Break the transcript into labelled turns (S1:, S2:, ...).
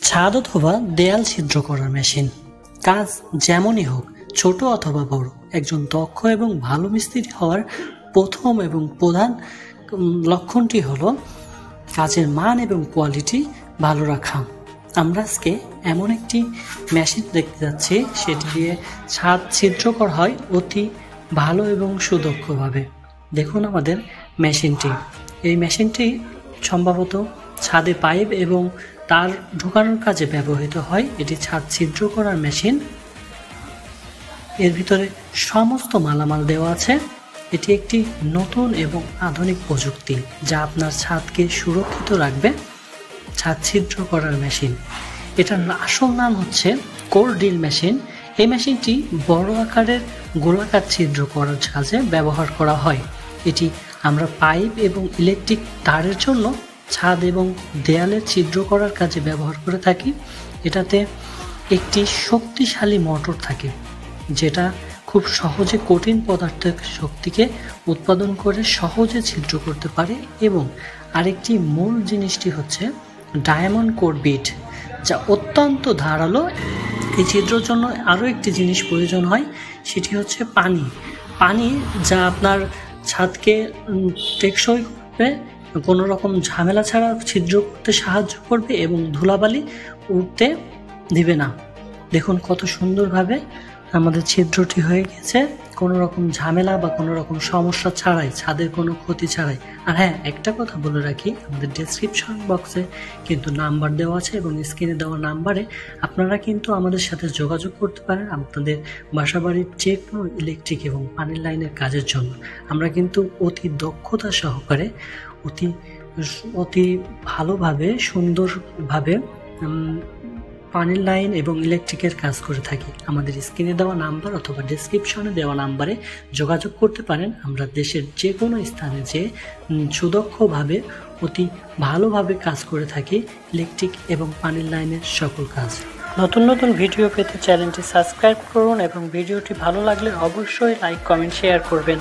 S1: ছাদ অথবা দেয়াল ছিদ্র করার মেশিন। কাজ যেমনই হোক, ছোট অথবা বড়, একজন দক্ষ এবং ভালো মিস্ত্রি হওয়ার প্রথম এবং প্রধান লক্ষণটি হলো কাজের মান এবং কোয়ালিটি ভালো রাখা। আমরা আজকে এমন একটি মেশিন দেখতে যাচ্ছি, সেটি দিয়ে ছাদ ছিদ্র করা হয় অতি ভালো এবং সুদক্ষভাবে। দেখুন আমাদের মেশিনটি। এই মেশিনটি সম্ভবত ছাদে পাইপ এবং তার ঢোকানোর কাজে ব্যবহৃত হয়। এটি ছাদ ছিদ্র করার মেশিন। এর ভিতরে সমস্ত মালামাল দেওয়া আছে। এটি একটি নতুন এবং আধুনিক প্রযুক্তি, যা আপনার ছাদকে সুরক্ষিত রাখবে। ছাদ ছিদ্র করার মেশিন, এটার আসল নাম হচ্ছে কোর ড্রিল মেশিন। এই মেশিনটি বড় আকারের গোলাকার ছিদ্র করার কাজে ব্যবহার করা হয়। এটি আমরা পাইপ এবং ইলেকট্রিক তারের জন্য ছাদ এবং দেয়ালের ছিদ্র করার কাজে ব্যবহার করে থাকি। এটাতে একটি শক্তিশালী মোটর থাকে, যেটা খুব সহজে কঠিন পদার্থের শক্তিকে উৎপাদন করে সহজে ছিদ্র করতে পারে। এবং আরেকটি মূল জিনিসটি হচ্ছে ডায়মন্ড কোর বিট, যা অত্যন্ত ধারালো। এই ছিদ্রের জন্য আরও একটি জিনিস প্রয়োজন হয়, সেটি হচ্ছে পানি, যা আপনার ছাদকে টেকসই করবে, কোনো রকম ঝামেলা ছাড়া ছিদ্র করতে সাহায্য করবে এবং ধুলাবালি উঠতে দিবে না। দেখুন কত সুন্দরভাবে আমাদের ছিদ্রটি হয়ে গেছে, কোনো রকম ঝামেলা বা কোনো রকম সমস্যা ছাড়াই, ছাদের কোনো ক্ষতি ছাড়াই। আর হ্যাঁ, একটা কথা বলে রাখি, আমাদের ডেসক্রিপশন বক্সে কিন্তু নাম্বার দেওয়া আছে এবং স্ক্রিনে দেওয়া নাম্বারে আপনারা কিন্তু আমাদের সাথে যোগাযোগ করতে পারেন আপনাদের বাসাবাড়ির যে কোনো ইলেকট্রিক এবং পানির লাইনের কাজের জন্য। আমরা কিন্তু অতি দক্ষতা সহকারে অতি ভালোভাবে সুন্দরভাবে পানির লাইন এবং ইলেকট্রিকের কাজ করে থাকি। আমাদের স্ক্রিনে দেওয়া নাম্বার অথবা ডেসক্রিপশনে দেওয়া নাম্বারে যোগাযোগ করতে পারেন। আমরা দেশের যে কোনো স্থানে যে সুদক্ষভাবে অতি ভালোভাবে কাজ করে থাকি ইলেকট্রিক এবং পানির লাইনের সকল কাজ। নতুন নতুন ভিডিও পেতে চ্যানেলটি সাবস্ক্রাইব করুন এবং ভিডিওটি ভালো লাগলে অবশ্যই লাইক, কমেন্ট, শেয়ার করবেন।